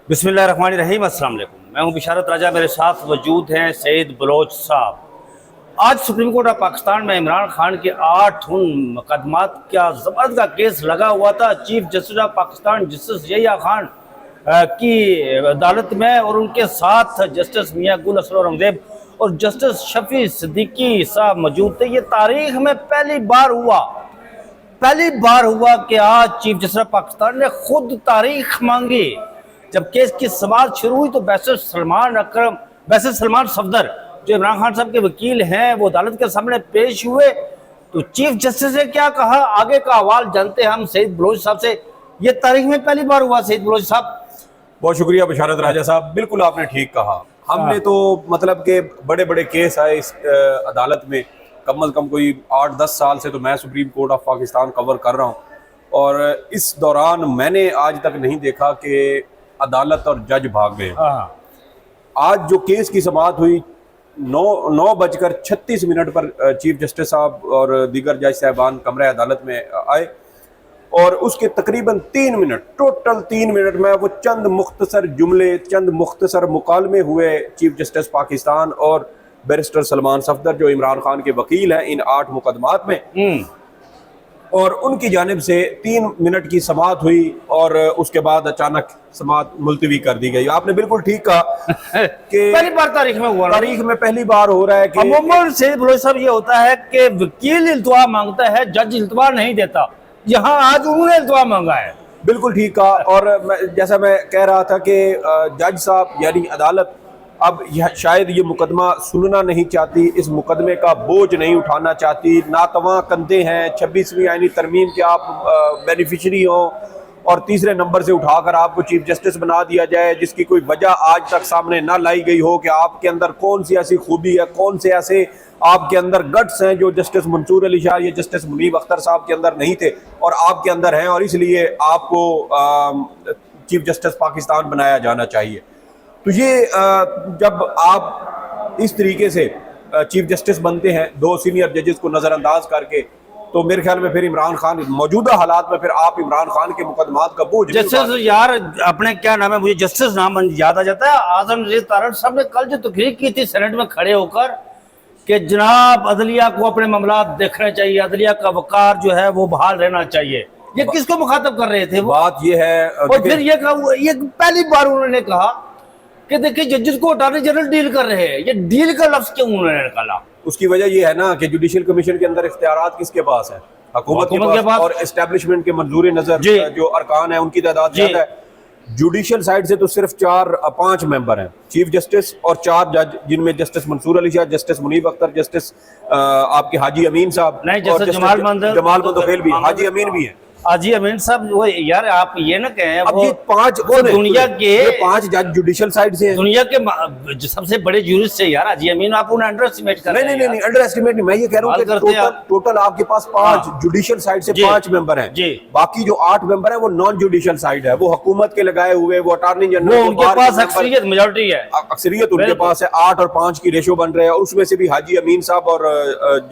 बिस्मिल्लाहिर्रहमानिर्रहीम, अस्सलाम वालेकुम। मैं हूं बिशारत राजा, मेरे साथ मौजूद हैं सईद बलोच साहब। आज सुप्रीम कोर्ट ऑफ पाकिस्तान में इमरान खान के 8 उन मुकदमात का ज़बरदस्त का केस लगा हुआ था chief justice of Pakistan justice Yahya Khan की अदालत में, और उनके साथ जस्टिस मियां गुल असर औरंगजेब और जस्टिस शफी सिद्दीकी साहब मौजूद थे। ये तारीख में पहली बार हुआ कि आज चीफ जस्टिस ऑफ पाकिस्तान ने खुद तारीख मांगी। जब केस की समाअत शुरू हुई तो बैरिस्टर सलमान सफदर जो इमरान खान साहब के वकील हैं वो अदालत के सामने पेश हुए। तो चीफ जस्टिस ने क्या कहा, आगे का अहवाल जानते हैं हम सईद बलोच साहब से। ये तारीख में पहली बार हुआ। सईद बलोच साहब, बहुत शुक्रिया बिशारत राजा साहब, बिल्कुल आपने ठीक कहा। हमने तो मतलब के बड़े बड़े केस आए इस अदालत में, कम अज़ कम कोई 8-10 साल से तो मैं supreme court of Pakistan cover कर रहा हूँ, और इस दौरान मैंने आज तक नहीं देखा कि अदालत और जज भाग गए। आज जो केस की समाअत हुई 9:36 पर चीफ जस्टिस साहब और दीगर जज साहबान कमरे अदालत में आए, और उसके तकरीबन 3 मिनट, टोटल 3 मिनट में वो चंद मुख्तसर जुमले, चंद मुख्तसर मुकालमे हुए चीफ जस्टिस पाकिस्तान और बैरिस्टर सलमान सफदर जो इमरान खान के वकील हैं इन 8 मुकदमात में, और उनकी जानिब से 3 मिनट की समाअत हुई और उसके बाद अचानक समाअत मुलतवी कर दी गई। आपने बिल्कुल ठीक कहा कि पहली बार तारीख में हुआ, तारीख में पहली बार हो रहा है कि अमूमन सईद बलोच साहब ये होता है कि वकील इल्तवा मांगता है, जज इल्तवा नहीं देता। यहाँ आज उन्होंने इल्तवा मांगा है। बिल्कुल ठीक कहा। और जैसा मैं कह रहा था कि जज साहब यानी अदालत अब शायद ये मुकदमा सुनना नहीं चाहती, इस मुकदमे का बोझ नहीं उठाना चाहती। नातवा कंधे हैं, 26वीं आईनी तरमीम के आप बेनिफिशरी हो और तीसरे नंबर से उठाकर आपको चीफ जस्टिस बना दिया जाए, जिसकी कोई वजह आज तक सामने ना लाई गई हो कि आपके अंदर कौन सी ऐसी खूबी है, कौन से ऐसे आपके अंदर गट्स हैं जो जस्टिस मंसूर अली शाह या जस्टिस मुनीब अख्तर साहब के अंदर नहीं थे और आपके अंदर हैं, और इसलिए आपको चीफ जस्टिस पाकिस्तान बनाया जाना चाहिए। तो ये जब आप इस तरीके से चीफ जस्टिस बनते हैं 2 सीनियर जजेस को नज़रअंदाज करके, तो मेरे ख्याल में फिर इमरान खान मौजूदा हालात में फिर आप इमरान खान के मुकदमात का बोझ जस्टिस यार अपने क्या नाम है, मुझे जस्टिस नाम याद आ जाता है। आजम नज़ीर तारड़ साहब ने कल जो तकरीर की थी सेनेट में खड़े होकर कि जनाब अदलिया को अपने मामलात देखने चाहिए, अदलिया का वकार जो है वो बहाल रहना चाहिए, ये किसको मुखातब कर रहे थे? बात ये है, और फिर ये पहली बार उन्होंने कहा कि देखिए जजेस को अटॉर्नी जनरल डील कर रहे हैं। ये डील का लफ्ज क्यों उन्होंने निकाला? उसकी वजह ये है ना कि जुडिशियल कमीशन के अंदर इख्तियारात किसके पास है? हुकूमत के पास, और एस्टेब्लिशमेंट के मंजूर नजर जो अरकान है उनकी तादाद ज्यादा है। जुडिशियल साइड से तो सिर्फ 4-5 मेंबर हैं, चीफ जस्टिस और 4 जज, जिनमें justice Mansoor Ali Shah, justice Munib Akhtar, justice आपके हाजी अमीन साहब, और जमाल मंदोखेल भी, हाजी अमीन भी है। हाजी अमीन साहब वो यार आप ये ना कहें, अब ये 5 वो दुनिया के 5 जज जुडिशियल साइड से हैं, दुनिया के सबसे बड़े जूरिस्ट है यार हाजी अमीन। आप उन्हें अंडर एस्टिमेट कर रहे हैं। नहीं अंडर एस्टिमेट नहीं, मैं ये कह रहा हूँ कि टोटल आपके पास 5 जुडिशियल साइड से 5 मेंबर हैं, बाकी जो 8 मेंबर हैं वो नॉन जुडिशियल साइड है, वो हुकूमत के लगाए हुए, वो अटॉर्नी जनरल, उनके पास अक्सरियत मेजॉरिटी है, अक्सरियत उनके पास है। 8 और 5 की रेशो बन रहे हैं, और उसमें से भी हाजी अमीन साहब और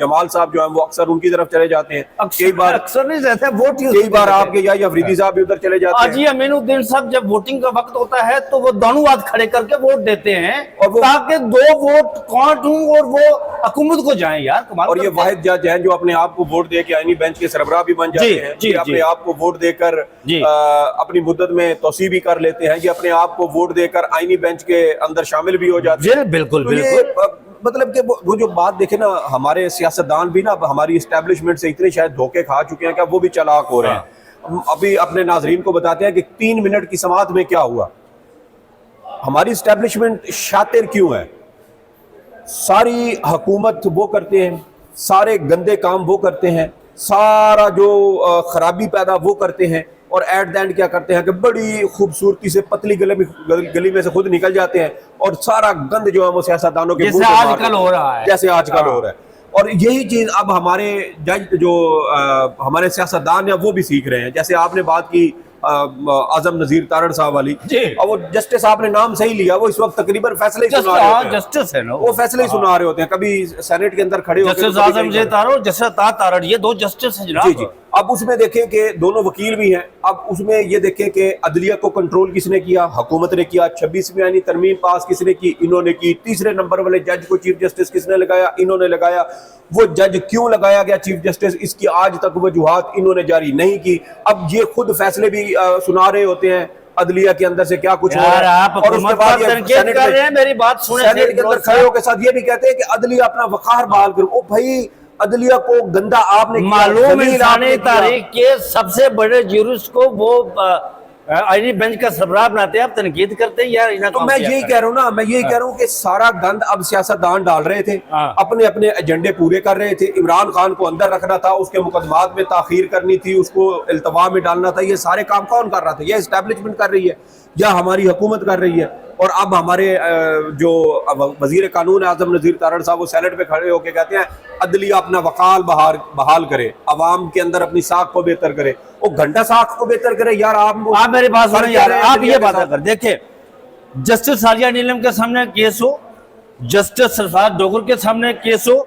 जमाल साहब जो है वो अक्सर उनकी तरफ चले जाते हैं। कई बार अक्सर नहीं रहते वोट, कई बार आपके अफरीदी साहब भी उधर चले जाते हैं। हाजी अमीनुद्दीन साहब जब वोटिंग का वक्त होता है तो वो दोनों हाथ खड़े करके वोट देते हैं, और ताकि 2 वोट काउंट हों और वो हुकूमत को जाएं। यार कमाल। और ये वाहिद जज हैं जो अपने आप को वोट दे के आईनी बेंच के सरबराह भी बन जाते हैं, ये अपने आप को वोट देकर अपनी मुद्दत में तोसी भी कर लेते हैं, ये अपने आप को वोट देकर आईनी बेंच के अंदर शामिल भी हो जाते हैं। बिल्कुल मतलब कि वो जो बात देखे ना, हमारे सियासतदान भी ना हमारी एस्टेब्लिशमेंट से इतने शायद धोखे खा चुके हैं कि वो भी चालाक हो रहे हैं। अभी अपने नाजरीन को बताते हैं कि 3 मिनट की समाअत में क्या हुआ। हमारी एस्टेब्लिशमेंट शातिर क्यों है? सारी हुकूमत वो करते हैं, सारे गंदे काम वो करते हैं, सारा जो खराबी पैदा वो करते हैं, और एट द एंड क्या करते हैं कि बड़ी खूबसूरती से पतली गली में से खुद निकल जाते हैं, और सारा गंद जो है वो सियासतदानों के जैसे आजकल हो रहा है, जैसे आजकल हो रहा है। और यही चीज अब हमारे जज जो हमारे सियासतदान हैं वो भी सीख रहे हैं। जैसे आपने बात की आजम नज़ीर तारड़ साहब वाली, और वो जस्टिस आपने नाम सही लिया, वो इस वक्त तकरीबन फैसले सुना रहे होते हैं। जस्टिस है ना, वो फैसले ही सुना रहे होते हैं। कभी सेनेट के अंदर खड़े होकर जस्टिस आजम नज़ीर तारड़, जस्टिस तारड़, ये 2 जस्टिस हैं जनाब। जी। अब उसमें देखें कि दोनों वकील भी हैं। अब उसमें ये देखें कि अदलिया को कंट्रोल किसने किया, हुकूमत ने किया। 26वीं आईनी तरमीम पास किसने की, इन्होंने की। तीसरे नंबर वाले जज को चीफ जस्टिस किसने लगाया, इन्होंने लगाया। वो जज क्यों लगाया गया चीफ जस्टिस, इसकी आज तक वजूहात इन्होंने जारी नहीं की। अब ये खुद फैसले भी सुना रहे होते हैं अदलिया के अंदर से क्या कुछ हो रहा है। आप और उसके बाद ये तनकीद कर रहे हैं, मेरी बात सुने। सेनेट के अंदर खड़े होकर साथ ये भी कहते हैं कि अदलिया अपना वकार बहाल करो। ओ भाई, अदलिया को गंदा आपने मालूम इंसानी तारीख के सबसे बड़े ज्यूरिस्ट को वो आईनी बेंच का सरबराह बनाते हैं, आप तनकीद करते हैं यार। तो मैं यही कह रहा हूँ ना, मैं यही कह रहा हूँ कि सारा गंद अब सियासतदान डाल रहे थे, अपने अपने एजेंडे पूरे कर रहे थे। इमरान खान को अंदर रखना था, उसके मुकदमात में ताखीर करनी थी, उसको इल्तवा में डालना था। ये सारे काम कौन कर रहा था? ये एस्टैब्लिशमेंट कर रही है या हमारी हुकूमत कर रही है? और अब हमारे जो वजीर कानून आजम नज़ीर तारड़ साहब वो सेनेट पे खड़े होकर कहते हैं अदलिया अपना वकाल बहाल करे, अवाम के अंदर अपनी साख को बेहतर करे। वो घंटा साख को बेहतर करे यार। आप मेरी बात सुनो यार, आप ये बात कर देखिए, जस्टिस साजिया नीलम के सामने केस हो, जस्टिस सरफराज डोगर के सामने केस हो,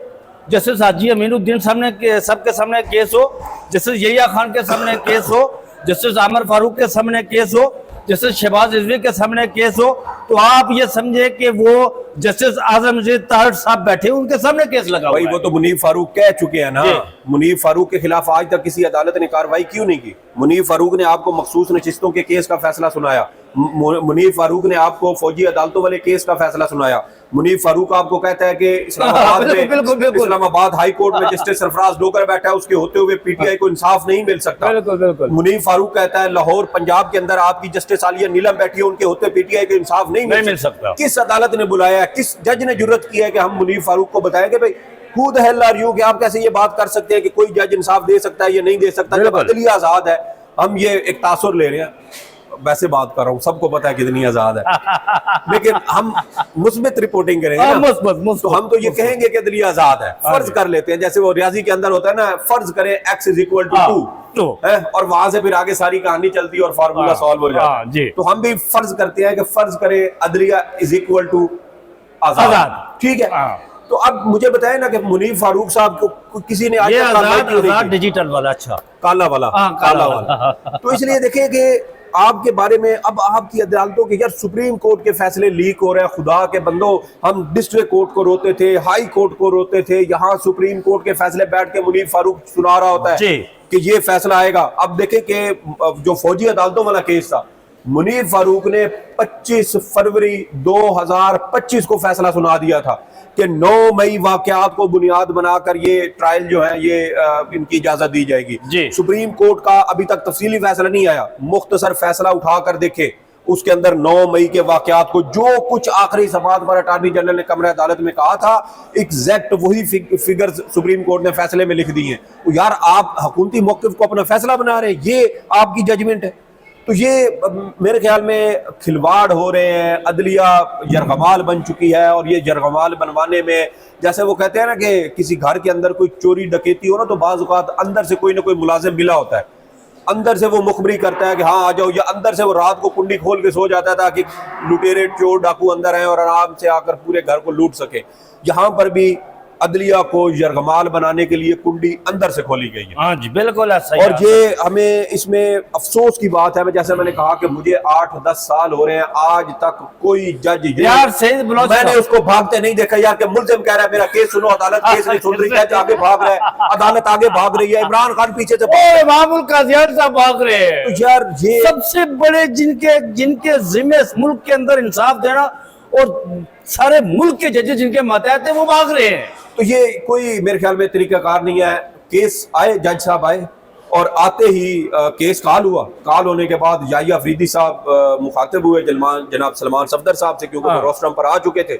जस्टिस हाजी अमीनुद्दीन सामने सबके सामने केस हो, जस्टिस यहिया खान के सामने केस हो, जस्टिस आमर फारूक के सामने केस हो, जस्टिस शहबाज रिजवी के सामने केस हो, तो आप ये समझे कि वो जस्टिस आजम नज़ीर तारड़ साहब बैठे उनके सामने केस लगा भाई। वो तो मुनीफ फारूक कह चुके हैं ना, मुनीफ फारूक के खिलाफ आज तक किसी अदालत ने कार्रवाई क्यों नहीं की? मुनीफ फारूक ने आपको मखसूस नशिस्तों के केस का फैसला सुनाया, मुनीफ फारूक ने आपको फौजी अदालतों वाले केस का फैसला सुनाया। मुनीफ फारूक आपको कहता है कि इस्लामाबाद हाई कोर्ट में जस्टिस सरफराज डोगर बैठा है, उसके होते हुए पीटीआई को इंसाफ नहीं मिल सकता। मुनीफ फारूक कहता है लाहौर पंजाब के अंदर आपकी जस्टिस आलिया नीलम बैठी है, उनके होते पीटीआई को इंसाफ नहीं मिल सकता। किस अदालत ने बुलाया, किस जज ने जुर्रत की है कि हम मुनीफ फारूक को बताएं कि भाई खुद हेल आर यू कि आप कैसे ये बात कर सकते हैं कि कोई जज इंसाफ दे सकता है या नहीं दे सकता? जब अदलिया आजाद है, हम ये एक तासुर ले रहे हैं। वैसे बात कर रहा हूँ, सबको पता है कितनी आजाद है, लेकिन हम मुस्बित रिपोर्टिंग करेंगे ना, तो हम तो ये कहेंगे कि अदलिया आजाद है। फर्ज कर लेते हैं, जैसे वो रियाजी के अंदर होता है ना, फर्ज करें x = 2 और वहां से फिर आगे सारी कहानी चलती है और फार्मूला सॉल्व हो जाता है। तो हम भी फर्ज करते हैं कि फर्ज करें अदलिया = आजाद, ठीक है। तो अब मुझे बताएं ना कि मुनीफ फारूक साहब को किसी ने आज आजाद डिजिटल वाला, अच्छा काला वाला तो इसलिए देखें कि आपके बारे में अब आपकी अदालतों के यार सुप्रीम कोर्ट के फैसले लीक हो रहे हैं। खुदा के बंदो, हम डिस्ट्रिक्ट कोर्ट को रोते थे, हाई कोर्ट को रोते थे, यहाँ सुप्रीम कोर्ट के फैसले बैठ के मुनीफ फारूक सुना रहा होता है कि ये फैसला आएगा। अब देखें कि जो फौजी अदालतों वाला केस था, मुनीफ फारूक ने 25 फरवरी 2025 को फैसला सुना दिया था कि 9 मई वाकयात को बुनियाद बनाकर ये ट्रायल जो है ये इनकी इजाजत दी जाएगी। सुप्रीम कोर्ट का अभी तक तफसीली फैसला नहीं आया, मुख्तसर फैसला उठाकर देखे, उसके अंदर 9 मई के वाकयात को जो कुछ आखिरी सफात पर अटॉर्नी जनरल ने कमरा अदालत में कहा था, एग्जैक्ट वही फिगर सुप्रीम कोर्ट ने फैसले में लिख दी है। तो यार आप हुकूमती मौक़िफ़ को अपना फैसला बना रहे हैं, ये आपकी जजमेंट है। तो ये मेरे ख्याल में खिलवाड़ हो रहे हैं। अदलिया यरगमाल बन चुकी है और ये यरगमाल बनवाने में, जैसे वो कहते हैं ना कि किसी घर के अंदर कोई चोरी डकैती हो ना, तो बाज़ औक़ात अंदर से कोई ना कोई मुलाजिम मिला होता है, अंदर से वो मुखबरी करता है कि हाँ आ जाओ, या अंदर से वो रात को कुंडी खोल के सो जाता है ताकि लुटेरे चोर डाकू अंदर आए और आराम से आकर पूरे घर को लूट सके। यहाँ पर भी अदलिया को यरगमाल बनाने के लिए कुंडी अंदर से खोली गई है। हाँ जी, बिल्कुल ऐसा ही। और ये हमें इसमें अफसोस की बात है, जैसे मैंने कहा कि मुझे 8-10 साल हो रहे हैं, आज तक कोई जज यार सईद बलोच मैंने उसको भागते नहीं देखा यार, कि मुल्जिम कह रहा है मेरा केस सुनो, अदालत केस नहीं सुन रही है, आगे भाग रहा है, अदालत आगे भाग रही है, इमरान खान पीछे से मामूल कादियान साहब भाग रहे हैं। तो यार ये सबसे बड़े जिनके जिम्मे मुल्क के अंदर इंसाफ देना और सारे मुल्क के जजेस जिनके मातहत हैं वो भाग रहे हैं। तो ये कोई मेरे ख्याल में तरीकाकार नहीं है। केस आए, जज साहब आए और आते ही केस काल हुआ। काल होने के बाद याहिया अफरीदी साहब मुखातिब हुए जनाब सलमान सफदर साहब से, क्योंकि वो रोस्टरम पर आ चुके थे।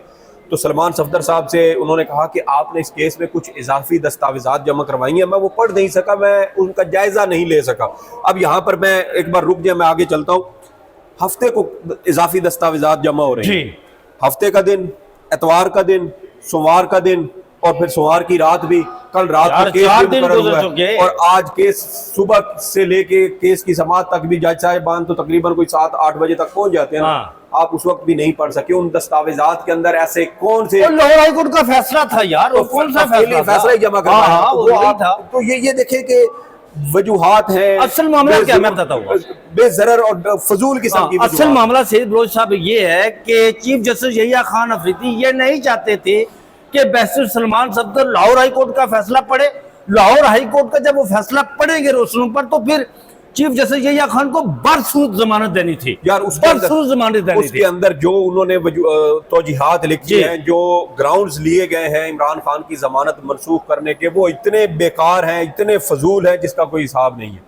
तो सलमान सफदर साहब से उन्होंने कहा कि आपने इस केस में कुछ इजाफी दस्तावेजात जमा करवाई हैं। मैं वो पढ़ नहीं सका, मैं उनका जायजा नहीं ले सका। अब यहाँ पर मैं एक बार रुक जाए, मैं आगे चलता हूँ। हफ्ते को इजाफी दस्तावेजात जमा हो रहे हैं, हफ्ते का दिन, एतवार का दिन, सोमवार का दिन और फिर सोमवार की रात भी, कल रात को केस भी मुकर्रर हुआ है और आज केस सुबह से लेके केस की समाअत तक भी जज साहिबान तो तकरीबन कोई 7-8 बजे तक पहुंच जाते हैं। आप उस वक्त भी नहीं पढ़ सके उन दस्तावेजात के अंदर ऐसे कौन से लाहौर हाई कोर्ट का फैसला था यार, वो कौन सा फैसला ही जमा करना। तो ये देखें कि वजूहात हैं। असल मामला क्या है मैं बताता हूँ। बेजरर और फजूल किस्म की असल मामला सईद बलोच साहब ये है कि चीफ जस्टिस यहिया खान अफरीदी ये नहीं चाहते थे कि barrister Salman Safdar Lahore high court का फैसला पढ़े। लाहौर हाई कोर्ट का जब वो फैसला पढ़ेंगे रोशनों पर तो फिर चीफ जस्टिस यहिया खान को बरसूद जमानत देनी थी यार। उसके अंदर जो उन्होंने तौजीहात लिखी हैं, जो ग्राउंड्स लिए गए हैं इमरान खान की जमानत मनसूख करने के, वो इतने बेकार हैं, इतने फजूल हैं जिसका कोई हिसाब नहीं है।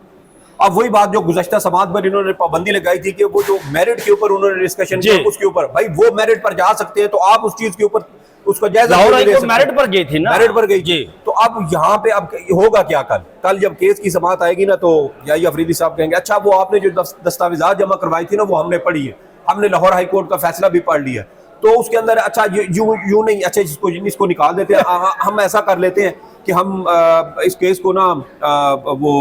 अब वही बात जो गुज़श्ता समात पर इन्होंने पाबंदी लगाई थी कि वो जो मेरिट के ऊपर उन्होंने डिस्कशन किया, उसके ऊपर भाई वो मेरिट पर जा सकते हैं तो आप उस चीज के ऊपर उसको जायजा मेरिट पर गई थी ना, मेरिट पर गई जी। तो अब यहाँ पे अब होगा क्या? कल जब केस की समाअत आएगी ना तो यही अफरीदी साहब कहेंगे अच्छा वो आपने जो दस्तावेजात जमा करवाई थी ना वो हमने पढ़ी है, हमने लाहौर हाई कोर्ट का फैसला भी पढ़ लिया। तो उसके अंदर अच्छा यूं नहीं, अच्छा इसको निकाल देते हैं। हम ऐसा कर लेते हैं कि हम इस केस को ना वो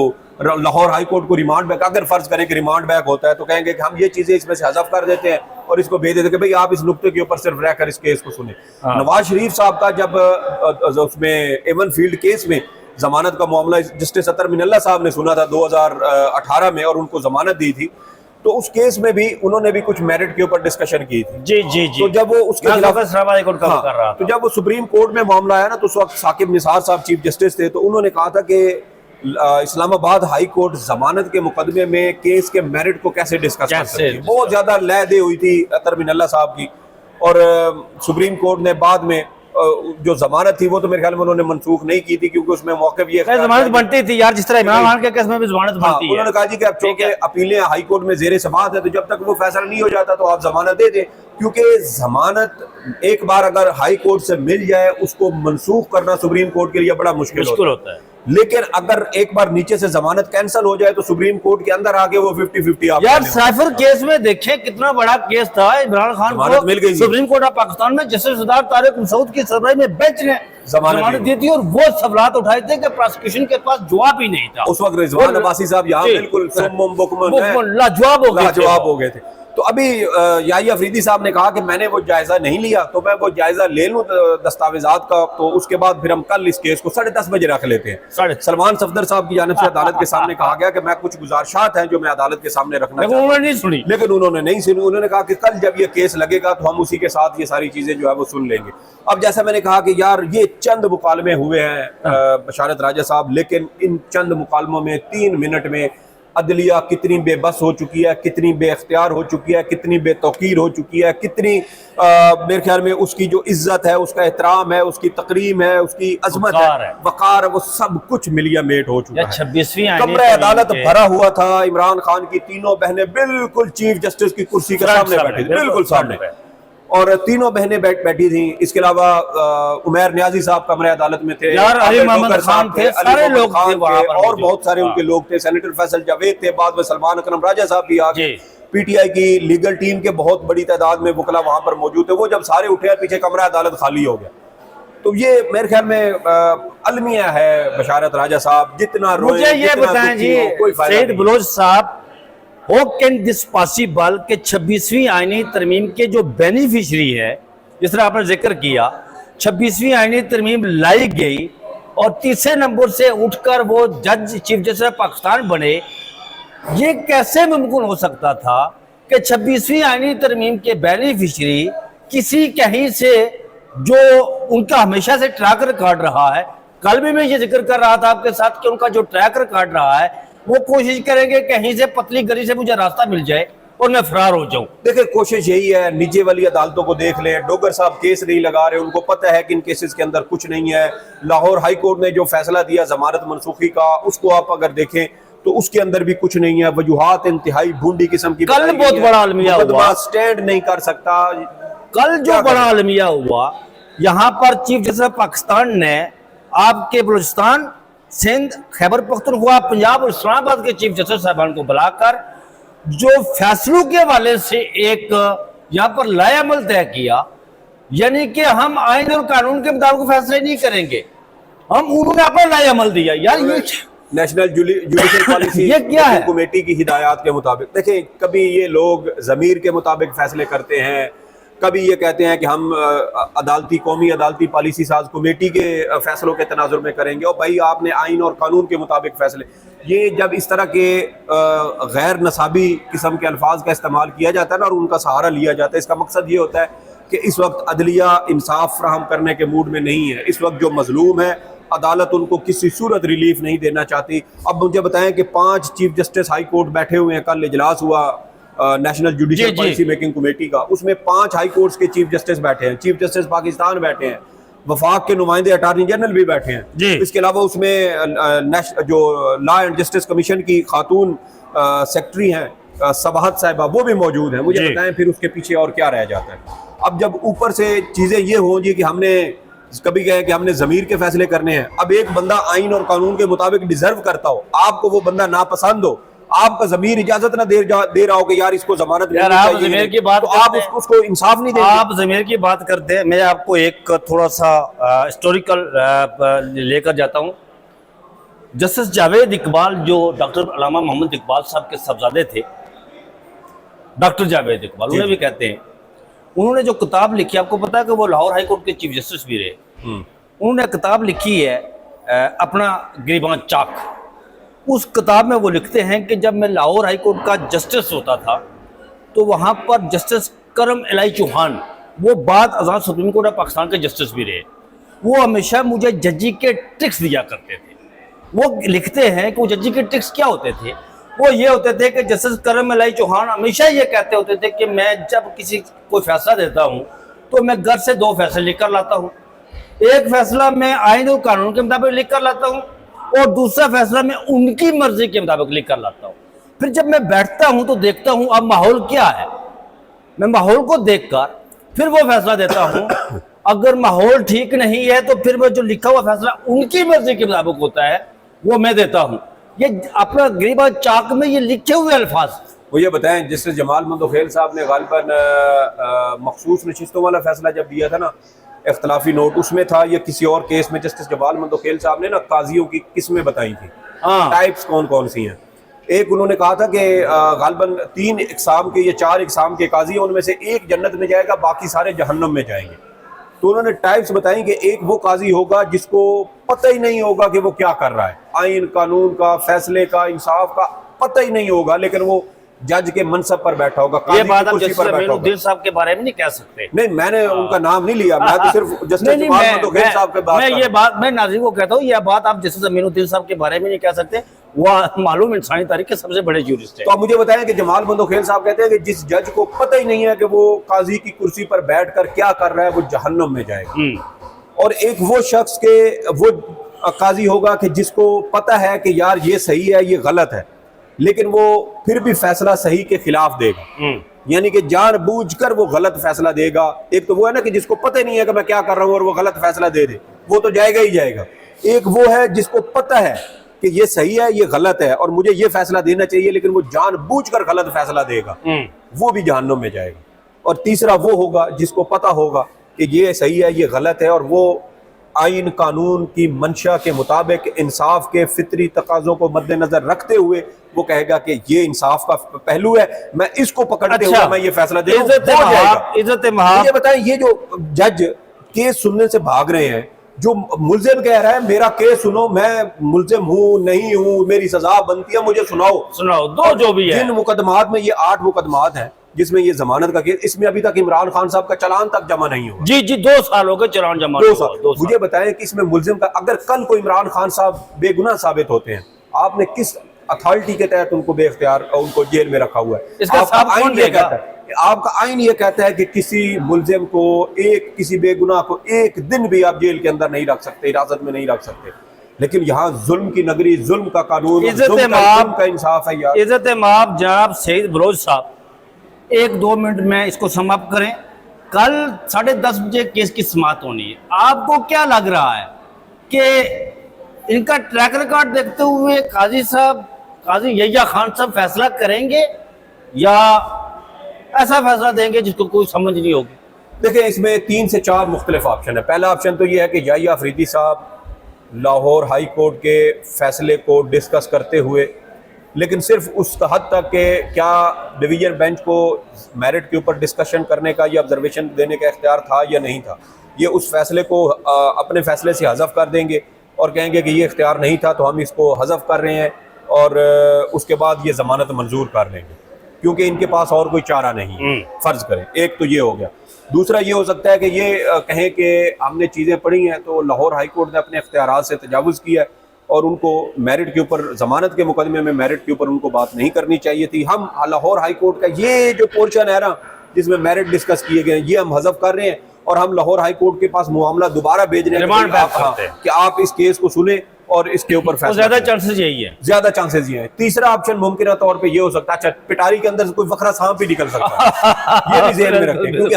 लाहौर हाई कोर्ट को रिमांड बैक, अगर फर्ज करें कि रिमांड बैक होता है तो कहेंगे कि हम ये चीजें इसमें से हज़फ कर देते हैं और इसको भेज देते हैं कि भाई आप इस नुक्ते के ऊपर सिर्फ रहकर इस केस को सुने। नवाज शरीफ साहब का जब उसमें एवन फील्ड केस में जमानत का मामला जस्टिस अतर मिनल्ला साहब ने सुना था 2018 में और उनको जमानत दी थी, तो उस केस में भी उन्होंने भी कुछ मेरिट के ऊपर डिस्कशन की थी। जी जी जी। तो जब वो उसके खिलाफ कर रहा तो जब वो सुप्रीम कोर्ट में मामला आया ना तो उस वक्त साकिब निसार साहब चीफ जस्टिस थे, तो उन्होंने कहा था कि इस्लामाबाद हाई कोर्ट जमानत के मुकदमे में केस के मेरिट को कैसे डिस्कस कर सकती है। बहुत ज्यादा लय दे हुई थी अतर मिनल्ला साहब की, और सुप्रीम कोर्ट ने बाद में जो जमानत थी वो तो मेरे ख्याल में उन्होंने मनसूख नहीं की थी क्योंकि उसमें मौके भी जमानत बनती थी यार, जिस तरह इमरान खान के केस में भी जमानत बनती है। उन्होंने कहा जी कि अब चूंकि अपीलें हाई कोर्ट में जेर समाअत है तो जब तक वो फैसला नहीं हो जाता तो आप जमानत दे दें, क्योंकि जमानत एक बार अगर हाई कोर्ट से मिल जाए उसको मनसूख करना सुप्रीम कोर्ट के लिए बड़ा मुश्किल होता है। लेकिन अगर एक बार नीचे से जमानत कैंसिल हो जाए तो सुप्रीम कोर्ट के अंदर आके वो 50-50 आप यार साइफर केस में देखें कितना बड़ा केस था, इमरान खान को मिल गई सुप्रीम कोर्ट ऑफ पाकिस्तान में जस्टिस सरदार तारिक मसूद की सरबराही में बेंच ने जमानत दी थी और वो सवालात उठाए थे कि प्रोसिक्यूशन के पास जवाब ही नहीं था। उस वक्त रिजवान अब्बासी साहब यहाँ बिल्कुल लाजवाब हो गए थे। तो अभी याही अफरीदी साहब ने कहा कि मैंने वो जायजा नहीं लिया, तो मैं वो जायजा ले लूं दस्तावेजात का, तो उसके बाद फिर हम कल इस केस को 10:30 बजे रख लेते हैं। सलमान सफदर साहब की जानिब से अदालत के सामने कहा गया कि मैं कुछ गुजारिशात हैं जो मैं अदालत के सामने रखना चाहता हूं। लेकिन उन्होंने नहीं सुनी। उन्होंने कहा कि कल जब ये केस लगेगा तो हम उसी के साथ ये सारी चीजें जो है वो सुन लेंगे। अब जैसा मैंने कहा कि यार ये चंद मुकालमे हुए हैं बशारत राजा साहब, लेकिन इन चंद मुकालमों में 3 मिनट में अदलिया कितनी बेबस हो चुकी है, कितनी बेख्तियार हो चुकी है, कितनी बेतौकीर हो चुकी है, कितनी मेरे ख्याल में उसकी जो इज्जत है, उसका एहतराम है, उसकी तकरीम है, उसकी अजमत है, वकार है, वो सब कुछ मिलिया मेट हो चुका है। 26वीं कमरा अदालत भरा हुआ था। इमरान खान की तीनों बहनें बिल्कुल चीफ जस्टिस की कुर्सी के सामने बैठी थी, बिल्कुल सामने, और तीनों बहनें बैठी थी। इसके अलावा उमैर नियाजी साहब कमरे अदालत में थे, अली मोहम्मद खान थे, सारे लोग थे और बहुत सारे उनके लोग थे। सेनेटर फैसल जावेद थे, बाद में सलमान अकरम राजा साहब भी आ गए। पीटीआई की लीगल टीम के बहुत बड़ी तादाद में वकला वहां पर मौजूद थे। वो जब सारे उठे पीछे कमरा अदालत खाली हो गया। तो ये मेरे ख्याल में अलमिया है बशारत राजा साहब, जितना मुझे ये बताएं जी सईद बलोच साहब, How can this possible कि 26वीं आईनी तरमीम के जो बेनिफिशरी है, जिस तरह आपने जिक्र किया, 26वीं आईनी तरमीम लाई गई और तीसरे नंबर से उठकर वो जज चीफ जस्टिस पाकिस्तान बने। ये कैसे मुमकिन हो सकता था कि 26वीं आईनी तरमीम के बेनिफिशरी किसी कहीं से जो उनका हमेशा से ट्रैक रिकॉर्ड रहा है, कल भी मैं ये जिक्र कर रहा था आपके साथ कि उनका जो ट्रैक रिकॉर्ड रहा है वो कोशिश करेंगे कहीं से पतली गली से मुझे रास्ता मिल जाए और मैं फरार हो जाऊं। देखिए कोशिश यही है, नीचे वाली अदालतों को देख लें, डोगर साहब केस नहीं लगा रहे, उनको पता है कि इन केसेस के अंदर कुछ नहीं है। लाहौर हाई कोर्ट ने जो फैसला दिया जमानत मनसूखी का, उसको आप अगर देखें तो उसके अंदर भी कुछ नहीं है। वजूहात इंतहाई भूंडी किस्म की, कल बहुत बड़ा अलमिया हुआ, स्टैंड नहीं कर सकता। कल जो बड़ा अलमिया हुआ यहाँ पर चीफ जस्टिस पाकिस्तान ने आपके बलूचिस्तान, सिंध, खैबर पख्तूनख्वा, पंजाब और इस्लामाबाद के चीफ जस्टिस साहबान को बुलाकर जो फैसलों के हवाले से एक यहाँ पर लाएअमल तय किया, यानी कि हम आईन और कानून के मुताबिक फैसले नहीं करेंगे, हम उन्होंने अपना लाएअमल दिया। यार ये नेशनल जुडिशल पॉलिसी ये क्या है? कमेटी की हिदायत के मुताबिक। देखिए कभी ये लोग जमीर के मुताबिक फैसले करते हैं, कभी ये कहते हैं कि हम कौमी अदालती पॉलिसी साज कमेटी के फैसलों के तनाजुर में करेंगे, और भाई आपने आइन और कानून के मुताबिक फैसले। ये जब इस तरह के गैर नसाबी किस्म के अल्फाज का इस्तेमाल किया जाता है ना और उनका सहारा लिया जाता है, इसका मकसद ये होता है कि इस वक्त अदलिया इंसाफ फ्राहम करने के मूड में नहीं है। इस वक्त जो मजलूम है, अदालत उनको किसी सूरत रिलीफ नहीं देना चाहती। अब मुझे बताएं कि 5 चीफ जस्टिस हाई कोर्ट बैठे हुए हैं, कल इजलास हुआ national judicial policy making committee का, उसमें 5 हाई कोर्ट्स के चीफ जस्टिस बैठे हैं, चीफ जस्टिस पाकिस्तान बैठे हैं, वफाक के नुमाइंदे अटॉर्नी जनरल भी बैठे हैं। इसके अलावा उसमें जो लॉ एंड जस्टिस कमीशन की खातून सेक्रेटरी हैं सबाहत साहिबा, वो भी मौजूद हैं। मुझे बताएं फिर उसके पीछे और क्या रह जाता है। अब जब ऊपर से चीज़ें ये हों जी कि हमने कभी कहे कि हमने ज़मीर के फैसले करने हैं, अब एक बंदा आइन और कानून के मुताबिक डिजर्व करता हो, आपको वो बंदा नापसंद हो, आपका ज़मीर इजाजत ना दे रहा हो कि यार इसको जमानत यार आप ज़मीर की बात, तो आप उसको इंसाफ नहीं देंगे। आप ज़मीर की बात करते हैं, मैं आपको एक थोड़ा सा हिस्टोरिकल लेकर जाता हूँ। जस्टिस जावेद इकबाल जो डॉक्टर अल्लामा मोहम्मद इकबाल साहब के साहबजादे थे, डॉक्टर जावेद इकबाल, उन्हें भी कहते हैं, उन्होंने जो किताब लिखी, आपको पता है कि वो लाहौर हाई कोर्ट के चीफ जस्टिस भी रहे। उन्होंने किताब लिखी है अपना गिरबान चाक। उस किताब में वो लिखते हैं कि जब मैं लाहौर हाई कोर्ट का जस्टिस होता था तो वहाँ पर जस्टिस करम इलाई चौहान, वो बाद आज़ाद सुप्रीम कोर्ट ऑफ पाकिस्तान के जस्टिस भी रहे, वो हमेशा मुझे जजी के ट्रिक्स दिया करते थे। वो लिखते हैं कि वो जजी के ट्रिक्स क्या होते थे, वो ये होते थे कि जस्टिस करम इलाई चौहान हमेशा ये कहते होते थे कि मैं जब किसी कोई फैसला देता हूँ तो मैं घर से 2 फैसले लिख कर लाता हूँ। एक फैसला मैं आइन और कानून के मुताबिक लिख कर लाता हूँ और दूसरा फैसला मैं उनकी मर्जी के मुताबिक लिख कर लाता हूँ। फिर जब मैं बैठता हूँ तो देखता हूँ अब माहौल क्या है, मैं माहौल को देखकर फिर वो फैसला देता हूँ। अगर माहौल ठीक नहीं है तो फिर वो जो लिखा हुआ फैसला उनकी मर्जी के मुताबिक होता है वो मैं देता हूँ। ये अपना गरीबा चाक में ये लिखे हुए अल्फाज। वो ये बताएं, जस्टिस जमाल मंदोखेल साहब ने गालिबन मखसूस नशिस्तों वाला फैसला जब दिया था ना, इख्तलाफी नोट, उसमें था ये किसी और केस में जस्टिस जमाल मंदोखेल साहब ने ना काजियों की किस्में बताई थी, टाइप्स कौन कौन सी हैं। एक उन्होंने कहा था कि गालिबन 3 इकसाम के या 4 इकसाम के काजी हैं, उनमें से एक जन्नत में जाएगा, बाकी सारे जहन्नम में जाएंगे। तो उन्होंने टाइप्स बताई कि एक वो काजी होगा जिसको पता ही नहीं होगा कि वो क्या कर रहा है, आइन कानून का, फैसले का, इंसाफ का पता ही नहीं होगा, लेकिन वो जज के मनसब पर बैठा होगा। ये बात आप जस्टिस अमीनुद्दीन साहब के बारे में नहीं कह सकते। नहीं, मैंने उनका नाम नहीं लिया, मैं तो सिर्फ जस्टिस जमाल मंदोखेल साहब के बात, मैं ये बात मैं नाज़रीन को कहता हूँ, ये बात आप जस्टिस अमीनुद्दीन साहब के बारे में नहीं कह सकते। वो मालूम इंसानी तारीख के सबसे बड़े जूरिस्ट है। तो आप मुझे बताएं कि जमाल मंदोखेल साहब कहते हैं कि जिस जज को पता ही नहीं है कि वो काजी की कुर्सी पर बैठकर क्या कर रहा है, वो जहन्नम में जाएगा। और एक वो शख्स के वो काजी होगा कि जिसको पता है कि यार ये सही है, ये गलत है, लेकिन वो फिर भी फैसला सही के खिलाफ देगा, यानी कि जानबूझकर वो गलत फैसला देगा। एक तो वो है ना कि जिसको पता ही नहीं है कि मैं क्या कर रहा हूँ और वो गलत फैसला दे दे, वो तो जाएगा ही जाएगा। एक वो है जिसको पता है कि ये सही है, ये गलत है और मुझे ये फैसला देना चाहिए, लेकिन वो जानबूझकर गलत फैसला देगा, वो भी जहन्नुम में जाएगा। और तीसरा वो होगा जिसको पता होगा कि ये सही है, ये गलत है, और वो आइन कानून की मंशा के मुताबिक इंसाफ के फितरी तकाजों को मद्देनजर रखते हुए वो कहेगा कि ये इंसाफ का पहलू है, मैं इसको पकड़ते हुए मैं ये फैसला दे रहा हूं। ये बताएं, ये जो जज केस सुनने से भाग रहे हैं, जो मुल्जिम कह रहा है मेरा केस सुनो, मैं मुल्जिम हूँ नहीं हूँ, मेरी सजा बनती है, मुझे सुनाओ दो जो भी है। जिन मुकदमात में, ये 8 मुकदमात हैं जिसमें ये जमानत का केस, इसमें अभी तक इमरान खान साहब का चालान तक जमा नहीं हुआ। जी 2 साल हो गए चालान जमा। 2 साल। मुझे बताएं कि इसमें मुल्जिम का, अगर कल को इमरान खान साहब बेगुनाह साबित होते हैं, आपने किस अथॉरिटी के तहत उनको बेख्तियार उनको जेल में रखा हुआ है? आपका आइन ये कहता है कि किसी मुल्जिम को, किसी बेगुनाह को 1 दिन भी आप जेल के अंदर नहीं रख सकते, हिरासत में नहीं रख सकते। लेकिन यहाँ जुल्म की नगरी, जुल्म का कानून, जुल्म का इंसाफ है यार। इज्जत माब जनाब सईद बलोच साहब, 1-2 मिनट में इसको समाप्त करें। कल 10:30 बजे केस की समाप्त होनी है। आपको क्या लग रहा है कि इनका ट्रैक रिकॉर्ड देखते हुए काजी यहिया खान साहब फैसला करेंगे या ऐसा फैसला देंगे जिसको कोई समझ नहीं होगी? देखिए, इसमें 3 से 4 मुख्तलिफ ऑप्शन है। पहला ऑप्शन तो यह है कि याहिया अफरीदी साहब लाहौर हाई कोर्ट के फैसले को डिस्कस करते हुए लेकिन सिर्फ उस हद तक कि क्या डिवीजन बेंच को मेरिट के ऊपर डिस्कशन करने का या ऑब्जर्वेशन देने का इख्तियार था या नहीं था, ये उस फैसले को अपने फैसले से हज़फ कर देंगे और कहेंगे कि ये इख्तियार नहीं था तो हम इसको हज़फ कर रहे हैं, और उसके बाद ये ज़मानत मंजूर कर लेंगे क्योंकि इनके पास और कोई चारा नहीं है। फ़र्ज़ करें, एक तो ये हो गया। दूसरा ये हो सकता है कि ये कहें कि हमने चीज़ें पढ़ी हैं तो लाहौर हाई कोर्ट ने अपने इख्तियारात से तजावुज़ किया है और उनको मेरिट के ऊपर, ज़मानत के मुकदमे में मेरिट के ऊपर उनको बात नहीं करनी चाहिए थी। हम लाहौर हाई कोर्ट का ये जो पोर्शन है ना जिसमें मेरिट डिस्कस किए गए ये हम हज़फ कर रहे हैं और हम लाहौर हाई कोर्ट के पास मामला दोबारा भेज रहे हैं कि आप इस केस को सुने और इसके ऊपर फैसला। ज्यादा चांसेस यही है, ज्यादा चांसेस ये है। तीसरा ऑप्शन मुमकिन तौर पे ये हो सकता है, अच्छा पिटारी के अंदर से कोई वखरा सांप भी निकल सकता है, ये भी ज़हन में रखें क्योंकि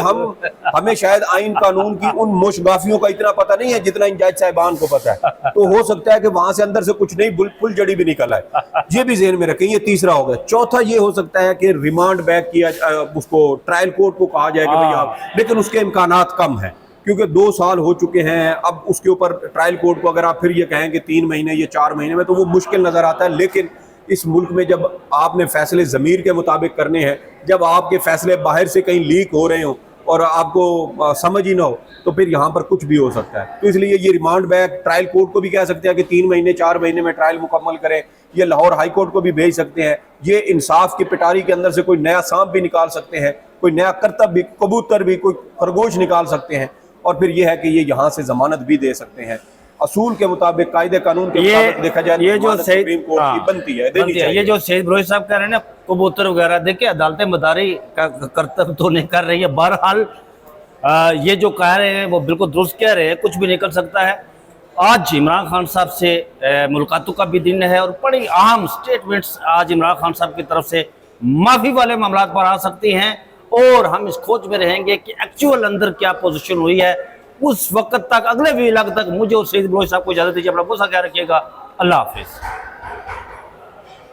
हमें शायद आइन कानून की उन मुशगाफियों का इतना पता नहीं है जितना इन जज साहिबान को पता है, तो हो सकता है कि वहां से अंदर से कुछ नहीं फुल जड़ी भी निकल आए, ये भी ज़हन में रखें। ये तीसरा हो गया। चौथा ये हो सकता है कि रिमांड बैक किया, उसको ट्रायल कोर्ट को कहा जाए कि भाई आप, लेकिन उसके इम्कानात कम है क्योंकि 2 साल हो चुके हैं। अब उसके ऊपर ट्रायल कोर्ट को अगर आप फिर ये कहें कि 3 महीने या 4 महीने में, तो वो मुश्किल नज़र आता है। लेकिन इस मुल्क में जब आपने फैसले ज़मीर के मुताबिक करने हैं, जब आपके फैसले बाहर से कहीं लीक हो रहे हों और आपको समझ ही ना हो, तो फिर यहाँ पर कुछ भी हो सकता है। तो इसलिए ये रिमांड बैक ट्रायल कोर्ट को भी कह सकते हैं कि 3 महीने 4 महीने में ट्रायल मुकम्मल करें, ये लाहौर हाई कोर्ट को भी भेज सकते हैं। ये इंसाफ की पिटारी के अंदर से कोई नया सांप भी निकाल सकते हैं, कोई नया करतब भी, कबूतर भी, कोई खरगोश निकाल सकते हैं, और फिर ये है कि ये यहाँ से जमानत भी दे सकते हैं। असूल के मुताबिक, कायदे कानून के मुताबिक देखा जाए, ये जो सुप्रीम कोर्ट की बनती है, देनी चाहिए। ये जो सईद बलोच साहब कह रहे हैं ना कबूतर वगैरह, देखिए अदालतें मदारी का करतब तो नहीं कर रही है। बहरहाल ये जो कह रहे हैं वो बिल्कुल दुरुस्त कह रहे हैं, कुछ भी निकल सकता है। आज इमरान खान साहब से मुलाकातों का भी दिन है और बड़ी अहम स्टेटमेंट्स आज इमरान खान साहब की तरफ से माफ़ी वाले मामला पर आ सकती हैं और हम इस खोज में रहेंगे कि एक्चुअल अंदर क्या पोजीशन हुई है। उस वक्त तक, अगले व्लॉग तक मुझे और सईद बलोच साहब को इजाज़त दीजिए। अपना बहुत सा ख्याल रखिएगा। अल्लाह हाफिज़।